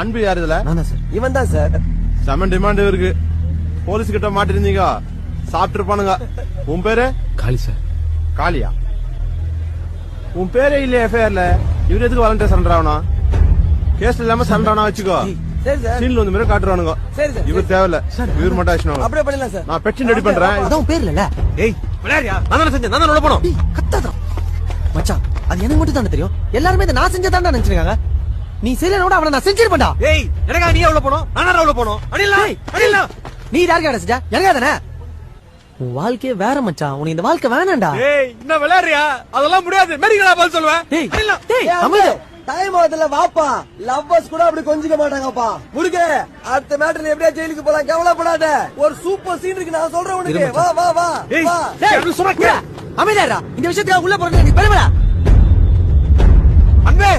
அன்பு யாரு இதுல? நானா சார்? இவன் தான் சார். செமன் டிமாண்ட் இருக்கு. போலீஸ் கிட்ட மாட்டிருந்தீங்க, சாப்பிட்டுருப்பானுங்க. உன் பேரு? காளி சார். காளியா? உன் பேரே இல்ல எஃப்ஐஆர்ல. இவரு எதுக்கு வாலண்டியர் சரண்டர் ஆகணும்? கேஸ் இல்லாம சரண்டர் ஆனா வச்சுக்கோ. சரி சார். சீன்ல வந்து மாதிரி காட்டுறானுங்க. சரி சார். இவர் தேவையில்ல, இவர் மட்டும் ஆக்ஷன். அப்படியே பண்ணலாம் சார். நான் பெட்டிஷன் ரெடி பண்றேன். அதான் பேர் இல்ல. ஏய் விளையாடியா? நான் தானே செஞ்சேன், நான் தானே உள்ள போனோம். கத்தாதா மச்சான், அது எனக்கு மட்டும் தானே தெரியும். எல்லாருமே இதை நான் செஞ்சதாண்டா நினைச்சிருக்காங்க. நீ செய்யலனோட அவனை நான் செஞ்சிருப்பேன்டா. ஏய் எனக்கா நீ உள்ள போனோம், நான் உள்ள போனோம். அடிலா அடிலா. நீ யாருக்கு அடிச்சா? எனக்கு தானே. உன் வாழ்க்கையே வேற மச்சான். உனக்கு இந்த வாழ்க்கை வேணாம்டா. ஏய் என்ன விளையாடுறியா? அதெல்லாம் முடியாது. மெடிக்கலா பதில் சொல்லுவேன். டேய் அடிலா. டேய் அமைதி. டைம் ஆகுதுல, வாப்பா. லவ்வர்ஸ் கூட அப்படி கொஞ்சிக்க மாட்டாங்கப்பா. முருக, அடுத்த மேட்டர்ல எப்படியா ஜெயிலுக்கு போலாம், கவலைப்படாத. ஒரு சூப்பர் சீன் இருக்கு, நான் சொல்றேன் உனக்கு. வா வா வா ஏய் வா. அப்படி சொன்னா அமைதியாடா. இந்த விஷயத்துக்கு உள்ள போறது எனக்கு பெருமைடா. அன்பே